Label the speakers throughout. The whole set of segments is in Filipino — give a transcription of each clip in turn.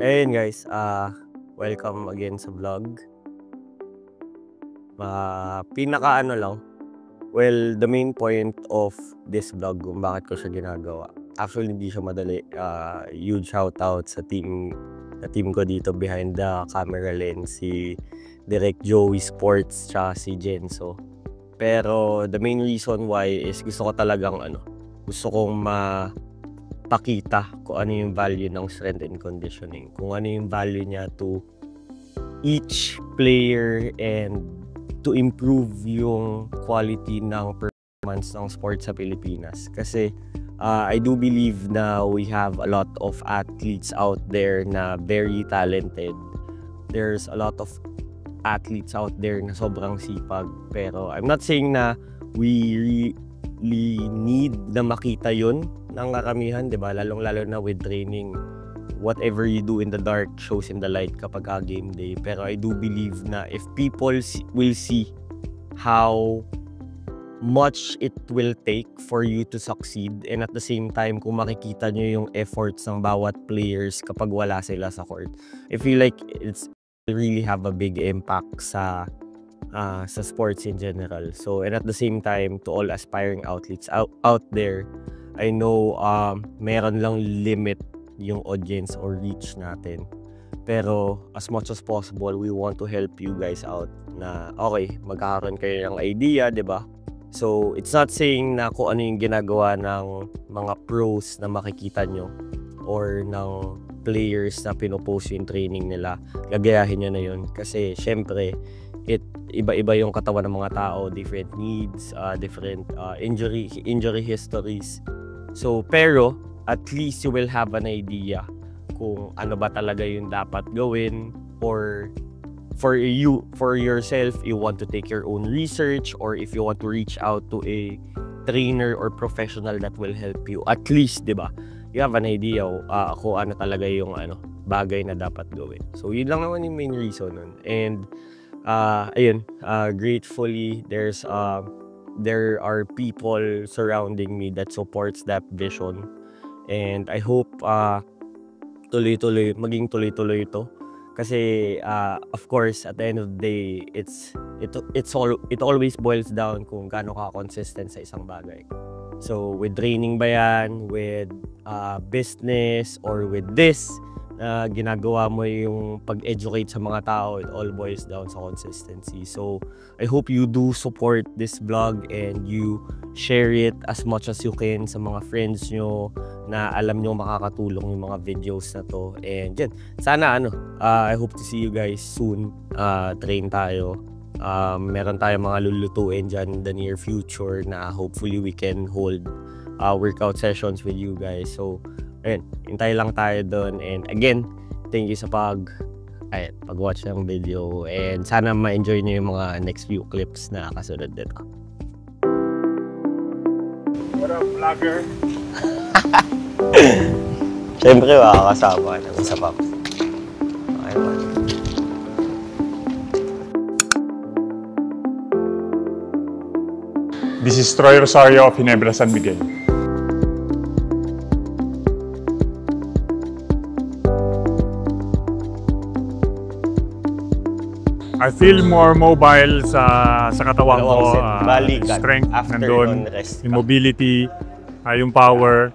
Speaker 1: Ayun guys, welcome again sa vlog. Pinaka ano lang, well, the main point of this vlog kung bakit ko siya ginagawa. Actually, hindi siya madali. Huge shoutout sa team ko dito behind the camera lens, si Direct Joey Sports tsaka si Jenso. Pero the main reason why is gusto ko talagang gusto kong pakita kung ano yung value ng strength and conditioning, kung ano yung value niya to each player and to improve yung quality ng performance ng sport sa Pilipinas. Kasi I do believe na we have a lot of athletes out there na very talented. There's a lot of athletes out there na sobrang sipag, pero I'm not saying na we really need na makita yun ng karamihan, di ba? Lalong-lalo na with training, whatever you do in the dark shows in the light kapag game day. Pero I do believe na if people will see how much it will take for you to succeed, and at the same time kung makikita nyo yung efforts ng bawat players kapag wala sila sa court, I feel like it's really have a big impact sa sports in general. So, and at the same time, to all aspiring athletes out there, I know meron lang limit yung audience or reach natin. Pero as much as possible, we want to help you guys out na okay, magkakaroon kayo ng idea, di ba? So, it's not saying na kung ano yung ginagawa ng mga pros na makikita nyo or ng players na pinopost yung training nila, gagayahin nyo na yun. Kasi, syempre, iba-iba yung katawan ng mga tao, different needs, different injury histories. So, pero, at least you will have an idea kung ano ba talaga yung dapat gawin, or for yourself, you want to take your own research, or if you want to reach out to a trainer or professional that will help you, at least, di ba, you have an idea kung ano talaga yung bagay na dapat gawin. So, yun lang naman yung main reason nun. And, ayun, gratefully, there are people surrounding me that supports that vision. And I hope maging tuloy-tuloy ito. Kasi of course, at the end of the day, it always boils down kung gaano ka consistent sa isang bagay. So with training ba yan, with business, or with this ginagawa mo yung pag-educate sa mga tao, it all boils down sa consistency. So I hope you do support this vlog and you share it as much as you can sa mga friends nyo na alam nyo makakatulong yung mga videos na to. And yan, sana I hope to see you guys soon. Train tayo. Meron tayong mga lulutuin dyan in the near future na hopefully we can hold workout sessions with you guys. So ayun, hintay lang tayo doon. And again, thank you sa pag-watch ng video. And sana ma-enjoy nyo yung mga next few clips na kasunod dito.
Speaker 2: What up, vlogger?
Speaker 1: Siyempre, makakasama ng isa pa. Okay,
Speaker 2: This is Troy Rosario of Ginebra, San Miguel. I feel more mobile sa katawan ko, strength nandun, yung mobility, yung power.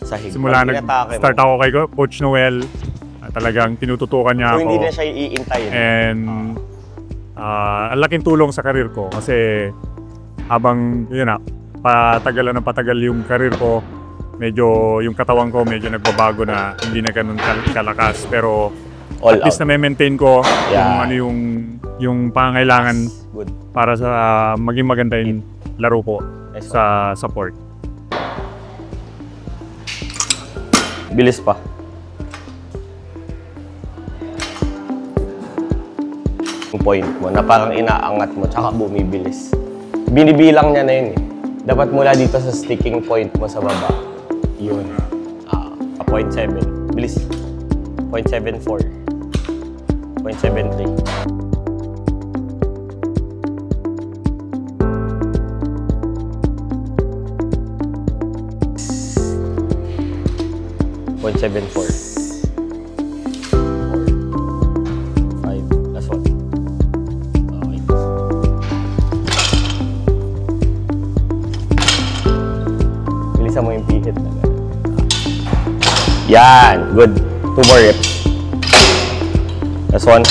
Speaker 2: Simula nag-start ako kay Coach Noel, talagang tinututukan niya ako.
Speaker 1: So hindi na siya iintayin.
Speaker 2: And ang laking tulong sa karir ko kasi habang patagal yung karir ko, medyo yung katawan ko medyo nagbabago na, hindi na ganun kalakas, pero at least na maintain ko yung pangangailangan para sa maging maganda yung laro ko sa support.
Speaker 1: Bilis pa. Yung point mo na parang inaangat mo tsaka bumibilis. Binibilang niya na yun eh. Dapat mula dito sa sticking point mo sa baba. Yun. 0.7. Bilis. 0.74. 0.73. 0.74. Bilisan mo yung pihit. Yan, good. 2 more reps. Last one.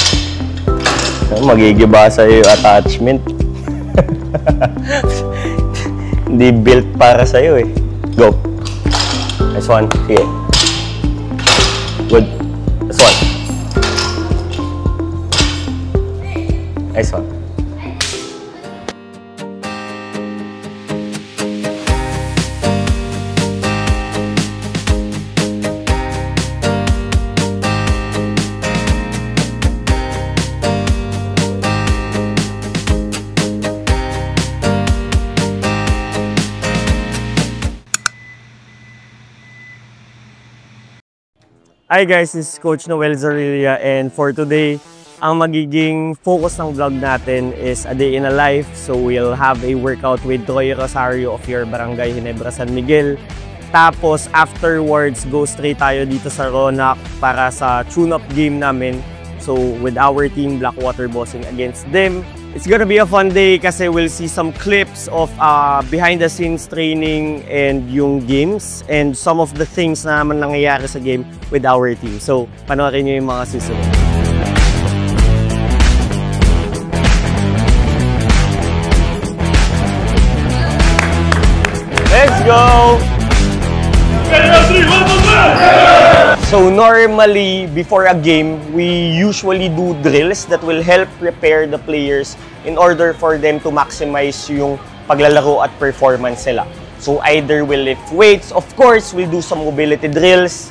Speaker 1: Magigiba sa'yo yung attachment. Hindi built para sa'yo eh. Go. Last one. Sige. Good. Last one. Nice one. Hi guys, this is Coach Noel Zarilla, and for today, ang magiging focus ng vlog natin is a day in a life. So we'll have a workout with Troy Rosario of your Barangay Ginebra San Miguel. Tapos afterwards, go straight tayo dito sa Ronac para sa tune-up game namin. So with our team, Blackwater Bossing against them. It's gonna be a fun day kasi we'll see some clips of behind-the-scenes training and yung games and some of the things na naman nangyayari sa game with our team. So, panoorin nyo yung mga susunod. Let's go! So normally, before a game, we usually do drills that will help prepare the players in order for them to maximize yung paglalaro at performance nila. So either we'll lift weights, of course, we'll do some mobility drills,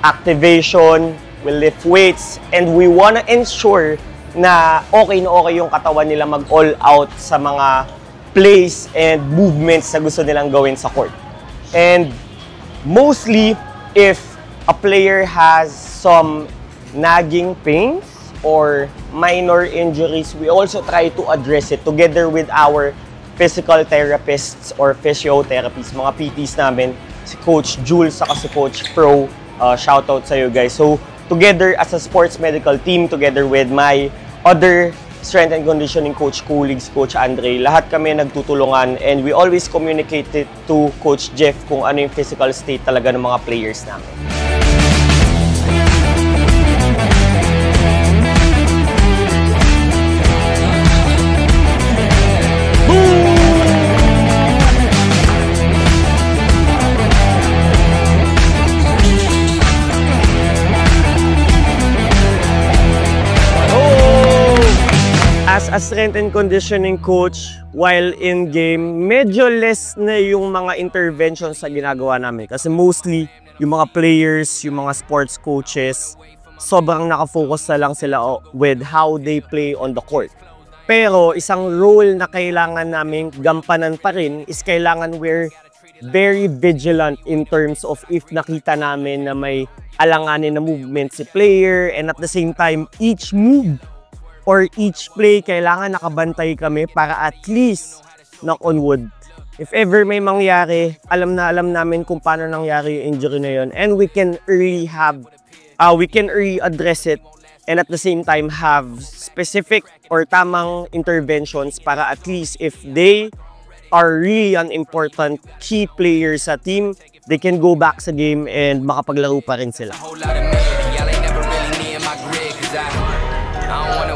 Speaker 1: activation, we'll lift weights, and we wanna ensure na okay yung katawan nila mag-all out sa mga plays and movements na gusto nilang gawin sa court. And mostly, if a player has some nagging pains or minor injuries, we also try to address it together with our physical therapists or physiotherapists, mga PTs namin, si Coach Jules saka si Coach Pro. Shoutout sa you guys. So, together as a sports medical team, together with my other strength and conditioning coach colleagues, Coach Andre, lahat kami nagtutulungan, and we always communicate it to Coach Jeff kung ano yung physical state talaga ng mga players namin. As a strength and conditioning coach, while in game, medyo less na yung mga interventions sa ginagawa namin. Kasi mostly, yung mga players, yung mga sports coaches, sobrang nakafocus na lang sila with how they play on the court. Pero isang role na kailangan namin gampanan pa rin is kailangan we're very vigilant in terms of if nakita namin na may alanganin na movement si player, and at the same time, each move or each play, kailangan nakabantay kami para at least, knock on wood, if ever may mangyari, alam namin kung paano nangyari yung injury na yun, and we can early address it, and at the same time have specific or tamang interventions para at least if they are really an important key player sa team, they can go back sa game and makapaglaro pa rin sila.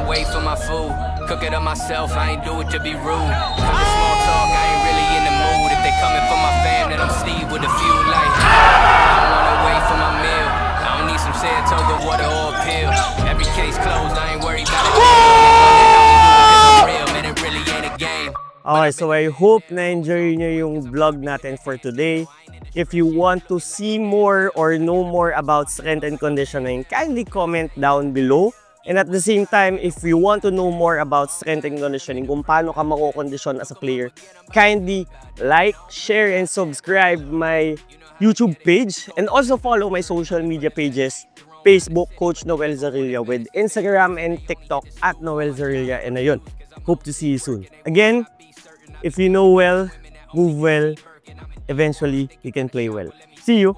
Speaker 1: Wait for my food, cook it up myself, I ain't do it to be rude. Cause the small talk, I ain't really in the mood. If they coming for my fam, then I'm Steve with a few like I don't wanna wait for my meal. I don't need some Saratoga water or pill. Every case closed, I ain't worried about it. I'm real, man, it really ain't a game. Okay, so I hope na-enjoy nyo yung vlog natin for today. If you want to see more or know more about strength and conditioning, kindly comment down below. And at the same time, if you want to know more about strength and conditioning, kung paano ka mako-condition as a player, kindly like, share, and subscribe my YouTube page. And also follow my social media pages, Facebook, Coach Noel Zarilla, with Instagram and TikTok at Noel Zarilla. And ayun, hope to see you soon. Again, if you know well, move well, eventually you can play well. See you!